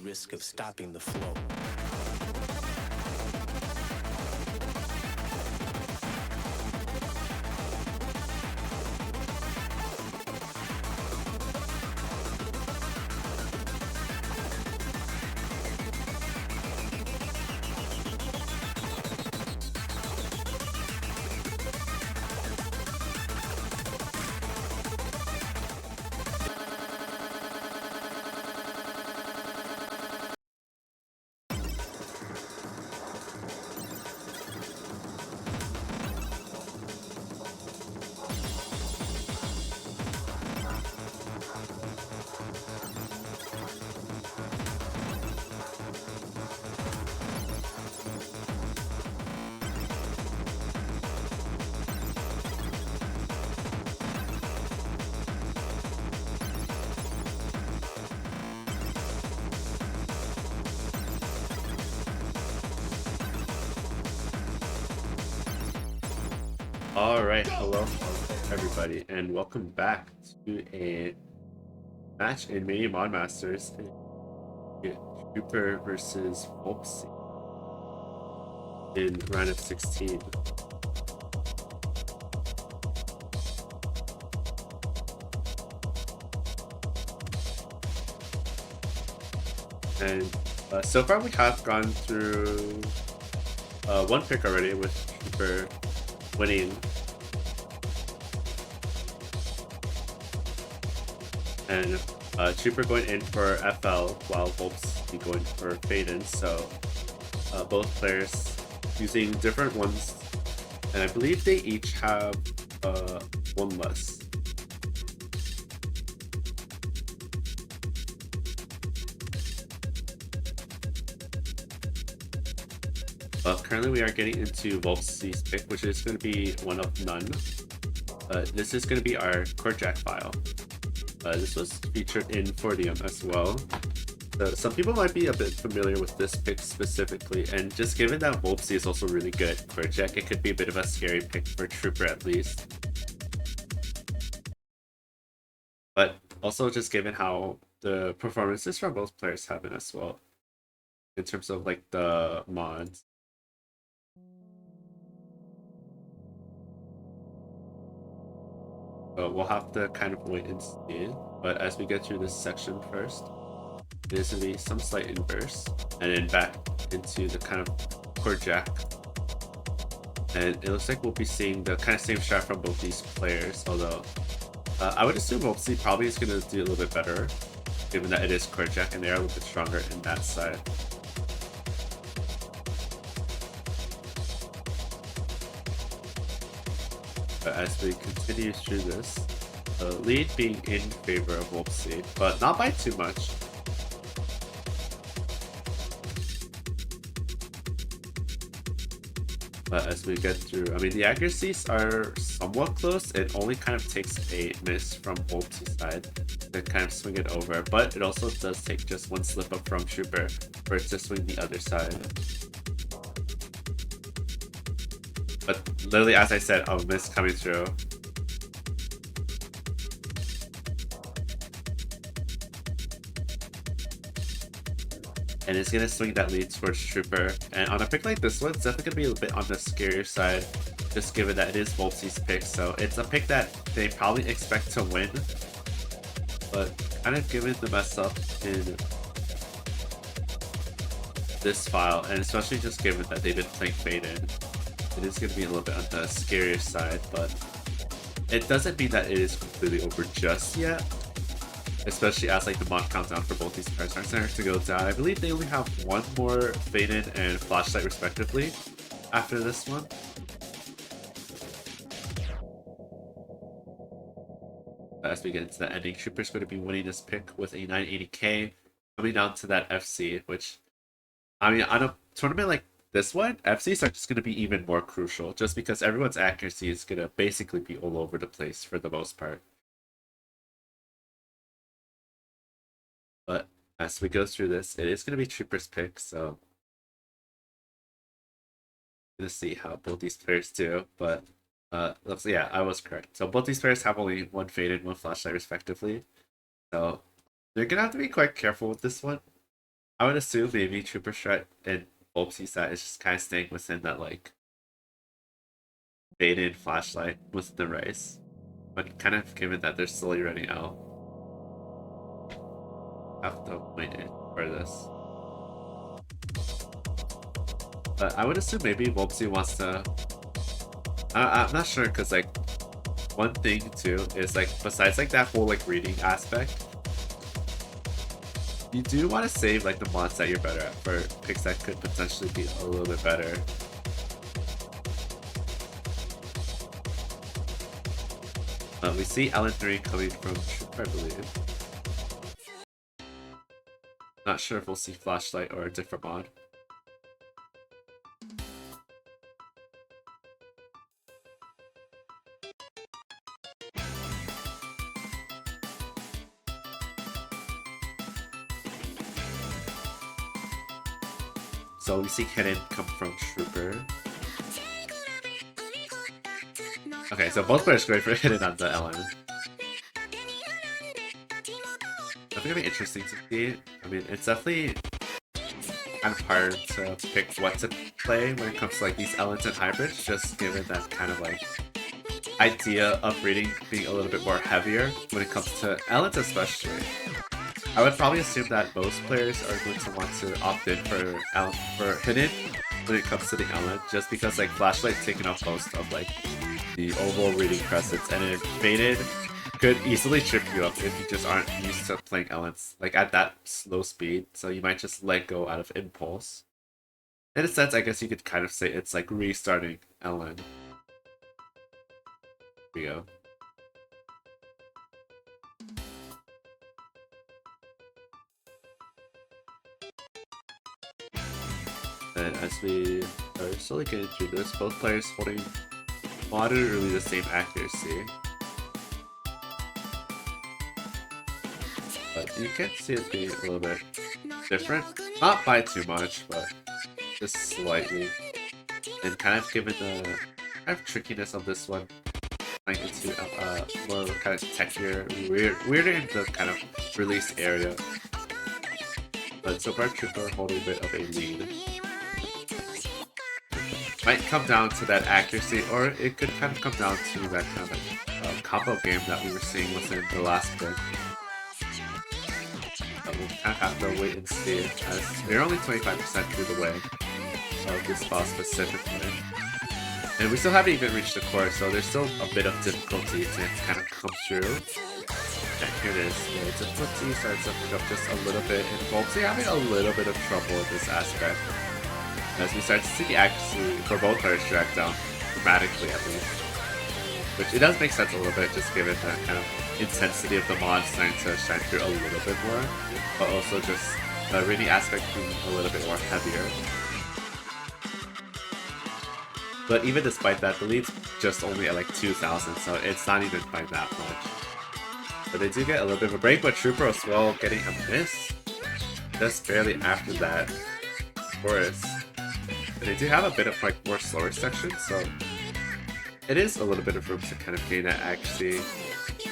risk of stopping the flow. Alright, hello everybody, and welcome back to a match in Mini Mod Masters. Trooperr versus Vulpsii in round of 16. And so far we have gone through one pick already, with Trooperr winning. And Trooperr going in for FL while Vulpsii going for Fade-In. So both players using different ones, and I believe they each have one less. Currently we are getting into Vulpsii's pick, which is going to be one of none. This is going to be our Corjack file. This was featured in Fortium as well. Some people might be a bit familiar with this pick specifically, and just given that Vulpsii is also really good at Corjack, it could be a bit of a scary pick for Trooperr at least. But also just given how the performances from both players have been as well, in terms of like the mods. We'll have to kind of wait and see. But as we get through this section first, there's going to be some slight inverse, and then back into the kind of Corjack. And it looks like we'll be seeing the kind of same strat from both these players, although I would assume Vulpsii probably is going to do a little bit better, given that it is Corjack and they are a little bit stronger in that side. But as we continue through this, the lead being in favor of Vulpsii, but not by too much. But as we get through, I mean, the accuracies are somewhat close. It only kind of takes a miss from Vulpsii's side to kind of swing it over, but it also does take just one slip up from Trooperr for it to swing the other side. But literally, as I said, a miss coming through. And it's going to swing that lead towards Trooperr. And on a pick like this one, it's definitely going to be a little bit on the scarier side, just given that it is Vulpsii's pick. So it's a pick that they probably expect to win, but kind of given the mess up in this file, and especially just given that they've been playing Fade-In, it is going to be a little bit on the scarier side, but it doesn't mean that it is completely over just yet. Especially as like the mod countdown for both these cards are starting to go down. I believe they only have one more Fade-In and Flashlight respectively after this one. As we get into the ending, Trooperr's going to be winning this pick with a 980k, coming down to that FC, which, I mean, on a tournament like this one, FCs are just going to be even more crucial, just because everyone's accuracy is going to basically be all over the place for the most part. But as we go through this, it is going to be Trooperr's pick, so I'm going to see how both these players do. But yeah, I was correct. So both these players have only one Fade-In, one Flashlight respectively. So they're going to have to be quite careful with this one. I would assume maybe trooperr strat and Vulpsii stat is just kind of staying within that like fade in flashlight within the race, but kind of given that they're slowly running out, have to wait in for this. But I would assume maybe Vulpsii wants to. I'm not sure because like one thing too is like besides like that whole like reading aspect, you do want to save like the mods that you're better at for picks that could potentially be a little bit better. We see Ellen 3 coming from trooperr, I believe. Not sure if we'll see flashlight or a different mod. So we see Hidden come from trooperr. Okay, so both players going for Hidden on the Ellen. I think it'll be interesting to see. I mean, it's definitely kind of hard to pick what to play when it comes to like these Ellens and hybrids, just given that kind of like idea of reading being a little bit more heavier when it comes to Ellens especially. I would probably assume that most players are going to want to opt in for Hidden when it comes to the Ellen, just because like flashlight's taking off most of like the overall reading presence, and it faded could easily trip you up if you just aren't used to playing Ellens like at that slow speed, so you might just let go out of impulse. In a sense, I guess you could kind of say it's like restarting Ellen. Here we go. And as we are slowly getting through this, both players holding moderately the same accuracy. But you can see it being a little bit different. Not by too much, but just slightly. And kind of given the kind of trickiness of this one, like into more kind of techier, weirder in the kind of release area. But so far, trooperr holding a bit of a lead. Might come down to that accuracy, or it could kind of come down to that kind of like, combo game that we were seeing within the last pick. We'll kind of have to wait and see, as we're only 25% through the way of this boss specifically. And we still haven't even reached the core, so there's still a bit of difficulty to kind of come through. And here it is. The difficulty starts to pick up just a little bit, and Vulpsii having a little bit of trouble with this aspect, as we start to see the accuracy for both players drag down dramatically at least. Which it does make sense a little bit, just given the kind of intensity of the mod starting to shine through a little bit more, but also just the reading aspect being a little bit more heavier. But even despite that, the lead's just only at like 2,000, so it's not even by that much. But they do get a little bit of a break, but trooperr as well getting a miss just barely after that chorus. And they do have a bit of like more slower sections, so it is a little bit of room to kind of gain that accuracy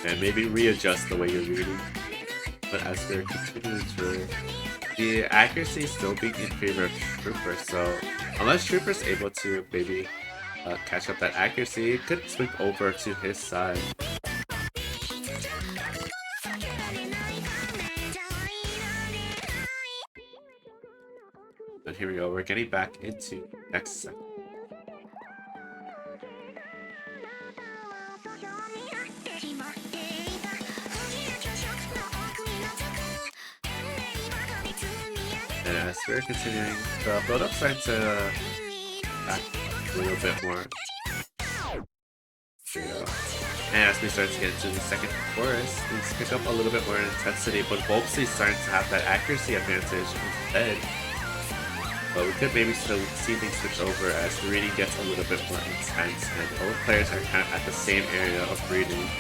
and maybe readjust the way you're reading. But as we're continuing through, the accuracy is still being in favor of trooperr, so unless trooperr's able to maybe catch up that accuracy, it could swing over to his side. But here we go, we're getting back into next segment. And as we're continuing, the build-up starting to back a little bit more. There we go. And as we start to get into the second chorus, things pick up a little bit more in intensity, but Vulpsii is starting to have that accuracy advantage instead. But we could maybe still see things switch over as the reading gets a little bit more intense, and both players are kind of at the same area of reading.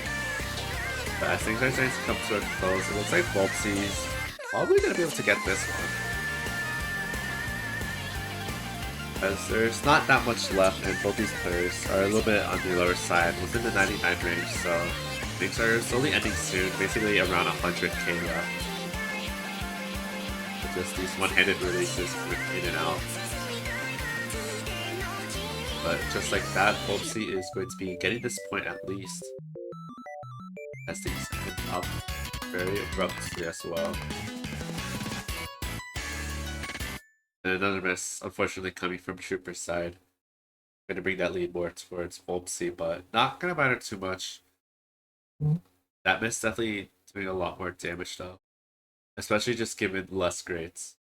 But as things are starting to come to a close, it looks like Vulpsii's probably going to be able to get this one. As there's not that much left, and both these players are a little bit on the lower side, within the 99 range, so things are slowly ending soon, basically around 100k left. just these one-handed releases in and out. But just like that, Vulpsii is going to be getting this point at least. As things end up very abruptly as well. And another miss, unfortunately, coming from trooperr's side. Gonna bring that lead more towards Vulpsii, but not gonna matter too much. That miss definitely doing a lot more damage though. Especially just given less grades.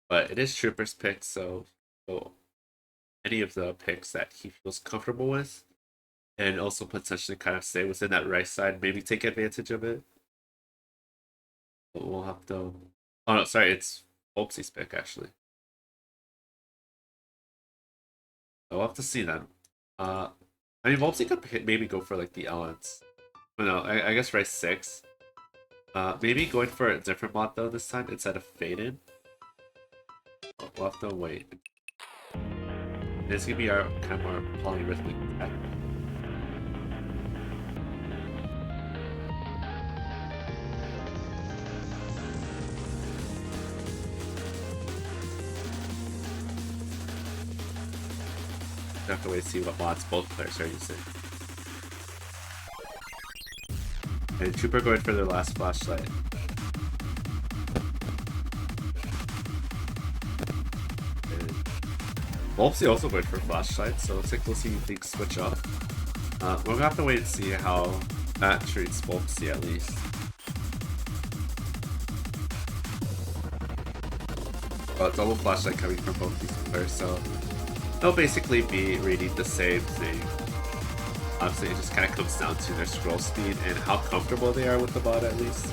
But it is trooperr's pick, so any of the picks that he feels comfortable with. And also potentially kind of stay within that right side, maybe take advantage of it. But we'll have to... Oh no, sorry, it's Vulpsii's pick actually. So we'll have to see then. I mean, Vulpsii could maybe go for like the Ellens. But no, I guess right 6. Maybe going for a different mod though this time instead of Faden. We'll have to wait. This could be our kind of more polyrhythmic attack. We have to wait to see what mods both players are using. And trooperr going for their last flashlight. Vulpsii also going for flashlight, so it looks like we'll see things switch up. We're gonna have to wait and see how that treats Vulpsii at least. Double flashlight coming from both these players, so they'll basically be reading the same thing. Obviously, it just kind of comes down to their scroll speed and how comfortable they are with the mod at least.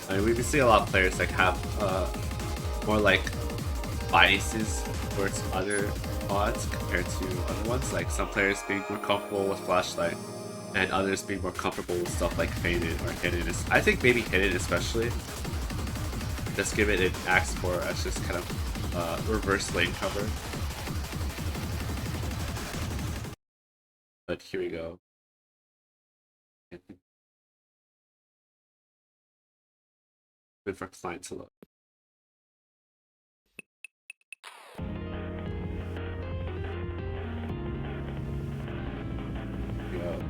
I mean, we've been seeing a lot of players like have more like biases towards other mods compared to other ones. Like some players being more comfortable with flashlight and others being more comfortable with stuff like Faded or Hidden. I think maybe Hidden especially. Just give it an axe for as just kind of reverse lane cover. But here we go. Good for client to look. Go.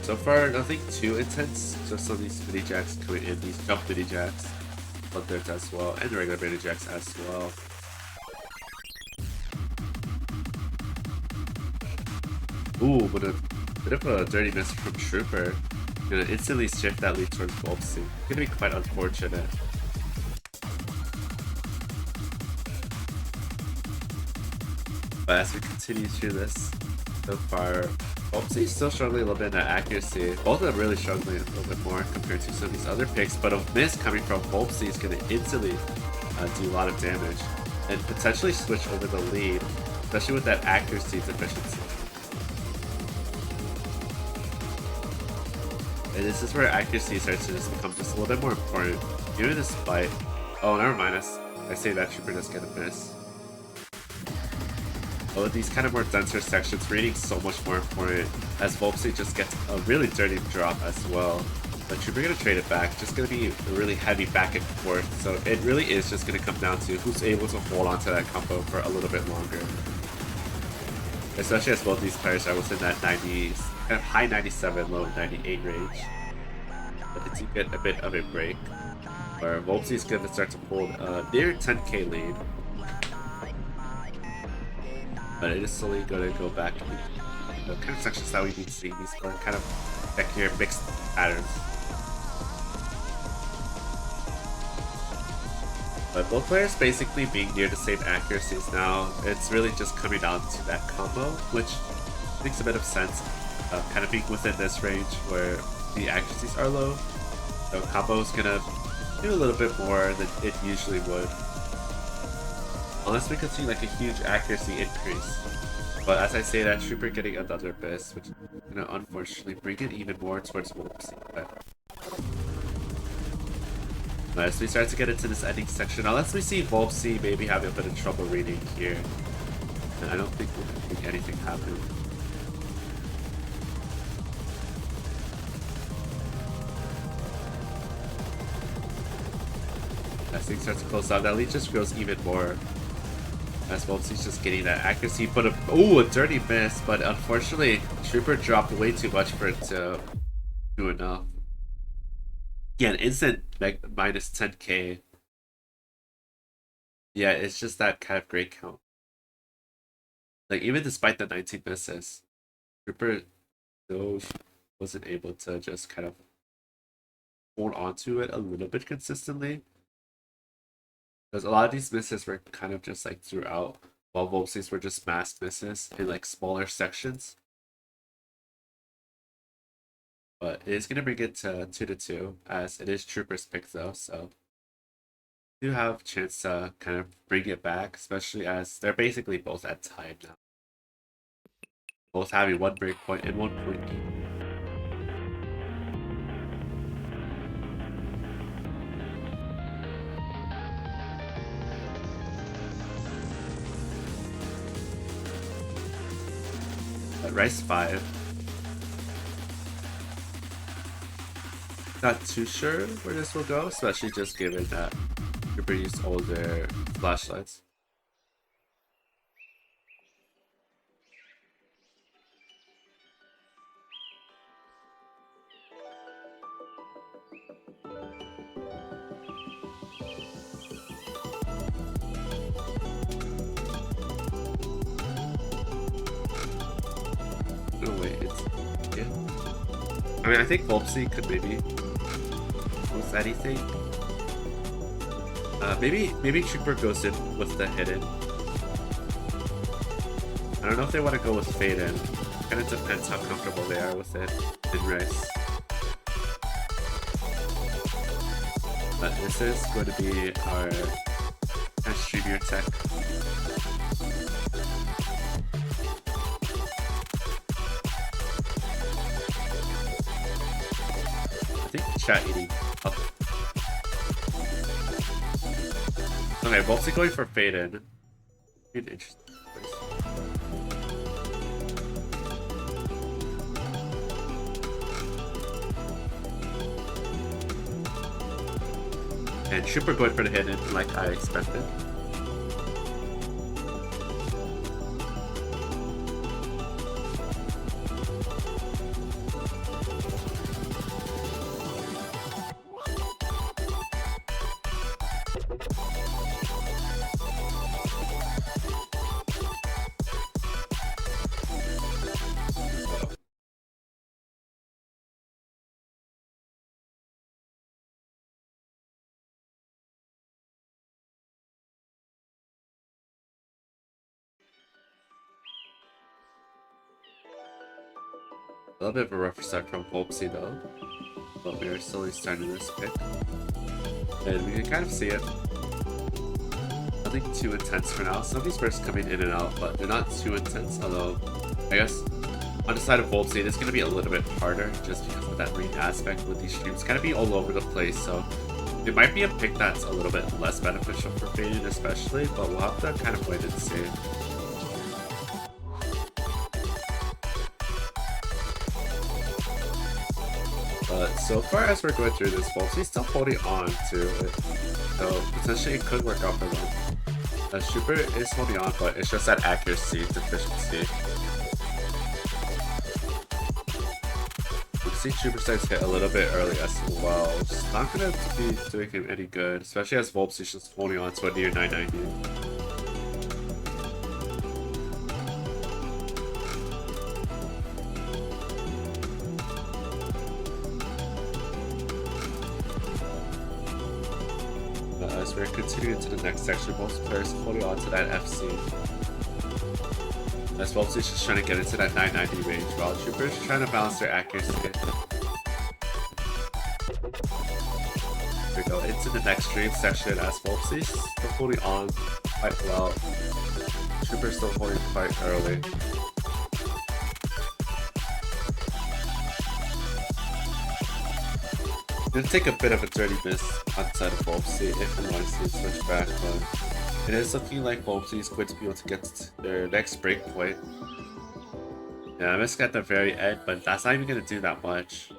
So far, nothing too intense. Just some of these mini jacks coming in, these jump mini jacks, but there's as well, and the regular mini jacks as well. Ooh, but a bit of a dirty miss from trooperr. Gonna instantly shift that lead towards Vulpsii. Gonna be quite unfortunate. But as we continue through this, so far, Vulpsii still struggling a little bit in that accuracy. Both of them really struggling a little bit more compared to some of these other picks, but a miss coming from Vulpsii is going to instantly do a lot of damage and potentially switch over the lead, especially with that accuracy deficiency. And this is where accuracy starts to just become just a little bit more important. Doing this fight. Oh, never mind us. I say that trooperr does get a miss. Oh, these kind of more denser sections, reading so much more important, as Vulpsii just gets a really dirty drop as well. But trooperr gonna trade it back, just gonna be a really heavy back and forth, so it really is just gonna come down to who's able to hold on to that combo for a little bit longer. Especially as both these players are within that 90s, kind of high 97, low 98 range. But it's get a bit of a break, where Vulpsii is gonna start to hold a near 10k lead. But it is slowly going to go back to the kind of sections that we've been seeing. These are kind of back here mixed patterns. But both players basically being near the same accuracies now. It's really just coming down to that combo, which makes a bit of sense. Kind of being within this range where the accuracies are low. So combo is going to do a little bit more than it usually would. Unless we could see like a huge accuracy increase. But as I say that, trooperr getting another miss, which is gonna unfortunately bring it even more towards Vulpsii. As we start to get into this ending section, now let's see Vulpsii maybe having a bit of trouble reading here. and I don't think we're going to make anything happen. As things start to close down, that lead just grows even more. As Vulpsii's just getting that accuracy, but a dirty miss, but unfortunately, Trooper dropped way too much for it to do enough. Yeah, an instant minus 10k. Yeah, it's just that kind of great count. Like, even despite the 19 misses, Trooper still wasn't able to just kind of hold on to it a little bit consistently. Because a lot of these misses were kind of just like throughout, while Vulpsii's were just mass misses in like smaller sections. But it is going to bring it to 2-2, as it is Trooper's pick though, so do have a chance to kind of bring it back, especially as they're basically both at time now. Both having one break point and 1 point each. But Rice 5. Not too sure where this will go, especially just given that Trooper used all their flashlights. No, wait, it's... yeah. I mean, I think Vulpsii could maybe lose anything. Maybe Trooper goes in with the hidden. I don't know if they want to go with Fade in. Kind of depends how comfortable they are with it in Rice. But this is going to be our streamer tech. I think chat eating up. Okay, Vulpsii going for Fade in. Interesting. And Trooper going for the hidden like I expected. A little bit of a rougher start from Vulpsii though, but we are slowly starting this pick. And we can kind of see it. Nothing too intense for now. Some of these bursts coming in and out, but they're not too intense, although I guess on the side of Vulpsii, it's going to be a little bit harder just because of that rain aspect with these streams kind of be all over the place, so it might be a pick that's a little bit less beneficial for Fading especially, but we'll have to kind of wait and see. But so far as we're going through this, Vulpsii's still holding on to it, so potentially it could work out for them. Trooper is holding on, but it's just that accuracy deficiency. We see Trooper starts hit a little bit early as well, which is not going to be doing him any good, especially as Vulpsii's just holding on to a near 990. As we're continuing to the next section, both players holding on to that FC. As Vulpsii's just trying to get into that 990 range, while Trooper's trying to balance their accuracy. We go into the next stream section as Vulpsii's still holding on quite well. Trooper's still holding quite early. Gonna take a bit of a dirty miss on the side of Vulpsii if we want to see it switch back, but It is looking like Vulpsii is going to be able to get to their next breakpoint. Yeah, I missed at the very end, but that's not even going to do that much.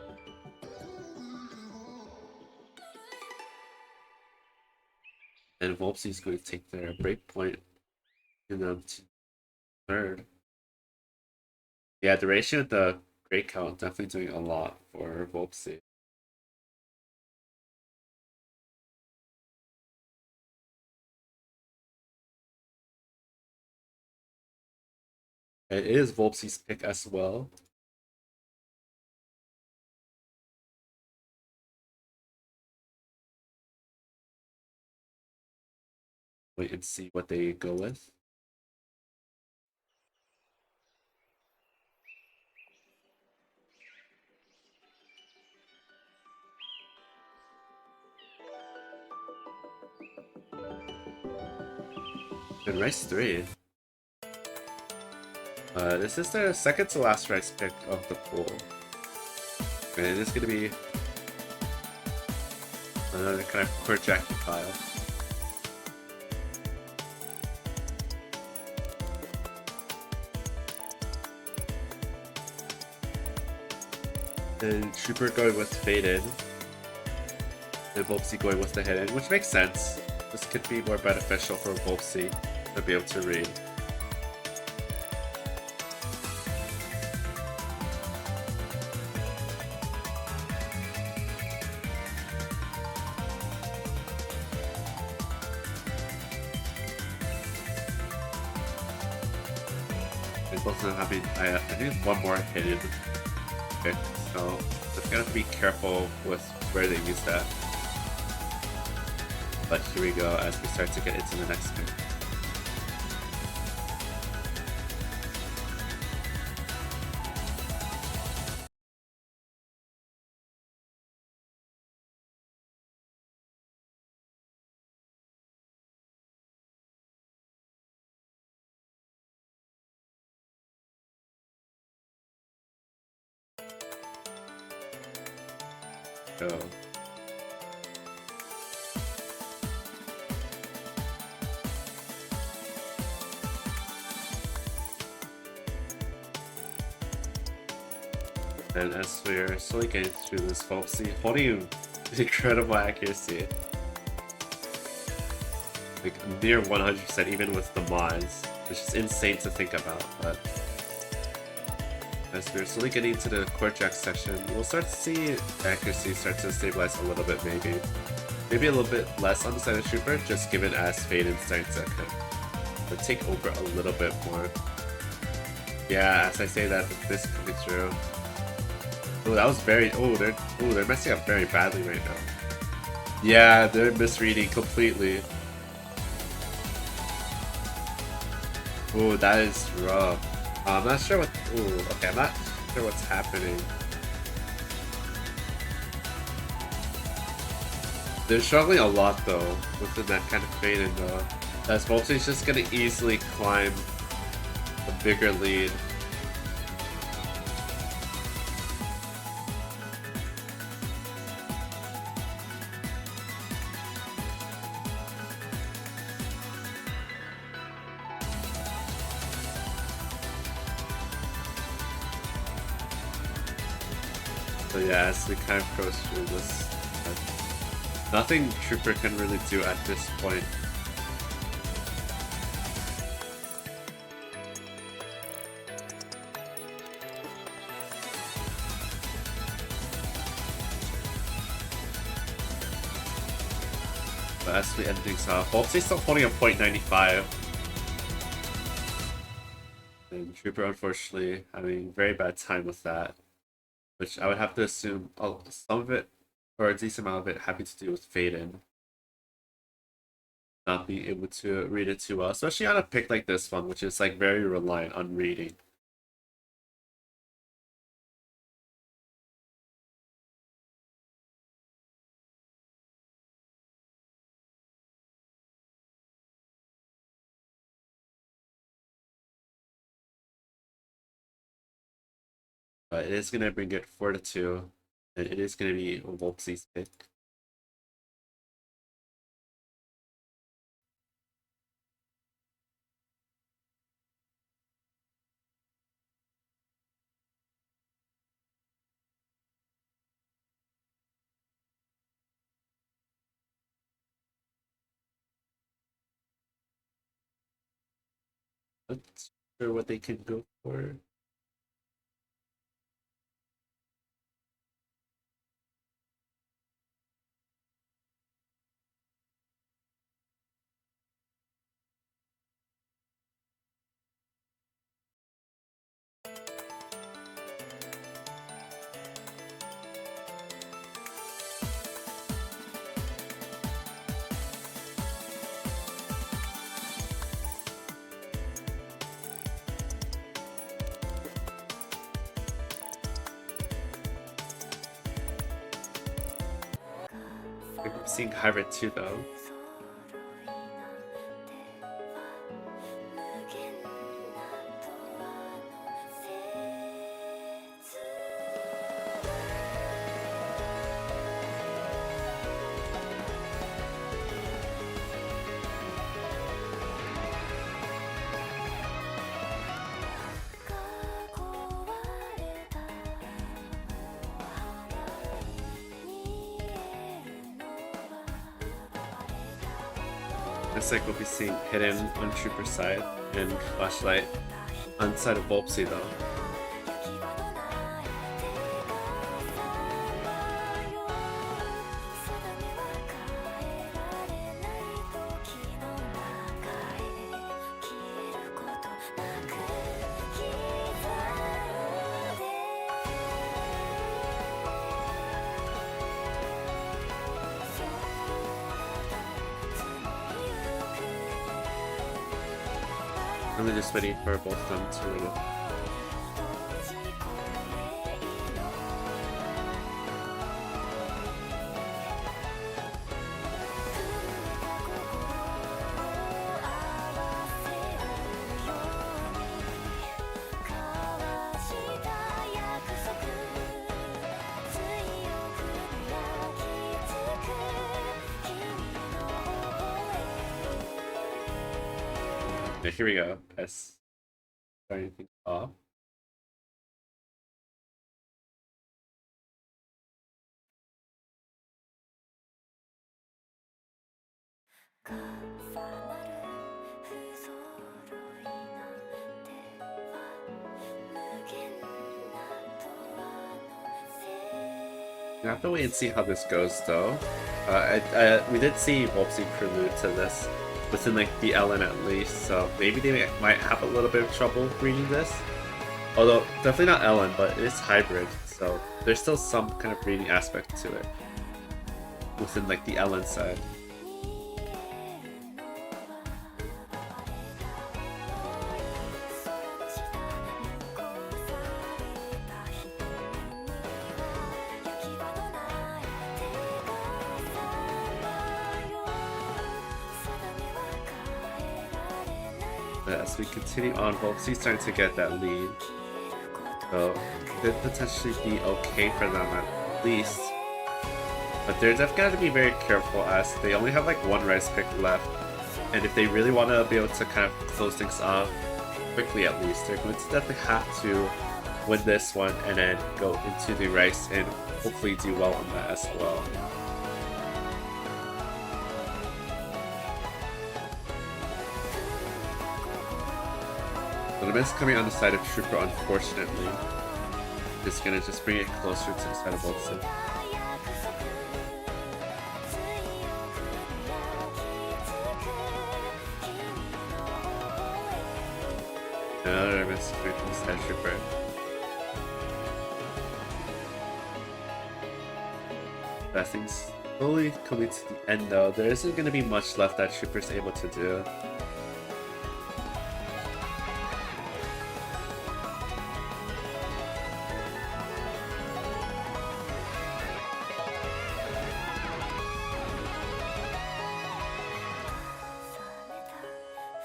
And Vulpsii is going to take their breakpoint in them to third. Yeah, the ratio of the great count definitely doing a lot for Vulpsii. It is Vulpsii's pick as well. Wait and see what they go with. And race 3. This is the second to last race pick of the pool. And it is going to be another kind of core jacky pile. And Trooper going with Faded. And Vulpsii going with the Hidden, which makes sense. This could be more beneficial for Vulpsii to be able to read. And both of them having, I think, one more hidden pick, so just gotta be careful with where they use that. But here we go as we start to get into the next pick. Go. And as we're slowly getting through this, Vulpsii holding incredible accuracy. Like near 100% even with the mods, which is insane to think about, but as we're slowly getting to the core jack section, we'll start to see accuracy start to stabilize a little bit maybe. Maybe a little bit less on the side of Trooper, just given as Faden's starting to kind of take over a little bit more. Yeah, as I say that, this coming through. Oh, that was very. They're messing up very badly right now. Yeah, they're misreading completely. Oh, that is rough. I'm not sure what. Ooh, okay, I'm not sure what's happening. They're struggling a lot though within that kind of fade, and as Vulpsii's just gonna easily climb a bigger lead. So yeah, as we kind of go through this, nothing Trooper can really do at this point. But as we end things off, Vulpsii's still holding a .95. And Trooper unfortunately having very bad time with that. Which I would have to assume some of it, or a decent amount of it, having to do with Faden. Not being able to read it too well, especially on a pick like this one, which is like very reliant on reading. But it is going to bring it 4-2, and it is going to be Vulpsii's pick. Not sure what they can go for. I'm seeing hybrid too, though. Looks like we'll be seeing hidden on trooper side and flashlight on side of Vulpsii though. I'm just waiting for both of them to read it. Yeah, here we go. That's starting things off. I have to wait and see how this goes, though. We did see Vulpsii prelude to this within like the Ellen at least, so maybe they might have a little bit of trouble reading this. Although definitely not Ellen, but it is hybrid, so there's still some kind of reading aspect to it within like the Ellen side. As we continue on, Vulpsii's starting to get that lead. So it could potentially be okay for them at least. But they're definitely got to be very careful as they only have like one rice pick left. And if they really want to be able to kind of close things off quickly at least, they're going to definitely have to win this one and then go into the rice and hopefully do well on that as well. The miss coming on the side of Trooper, unfortunately. Is gonna just bring it closer to the side of Vulpsii. Another miss coming from the side of Trooper. That thing's slowly coming to the end though. There isn't gonna be much left that Trooper's able to do.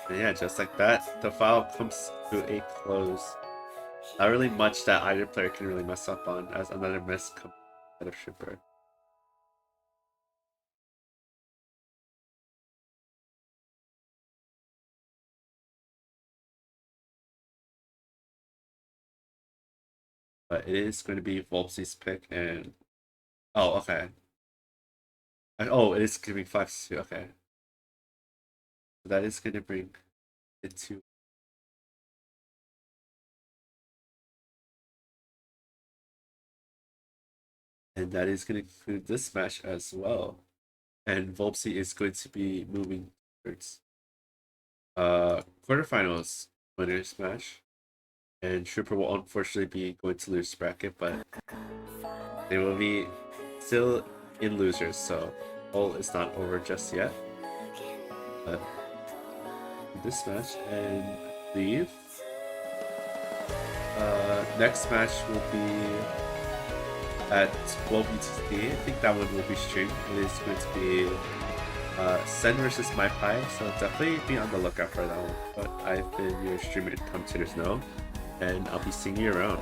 And yeah, just like that, the file comes to a close. Not really much that either player can really mess up on, as another miss comes out of Trooper. But it is going to be Vulpsii's pick, and oh, okay. Oh, it is going to be 5-2. Okay, so that is going to bring it to And that is going to conclude this match as well. And Vulpsii is going to be moving towards quarterfinals winners match. And Trooper will unfortunately be going to lose bracket, but they will be still in losers, so all is not over just yet. But this match, and I believe next match will be at 12 UTC. I think that one will be streamed. It is going to be Sen versus My Pie, so definitely be on the lookout for that one. But I've been your streamer commentators now, and I'll be seeing you around.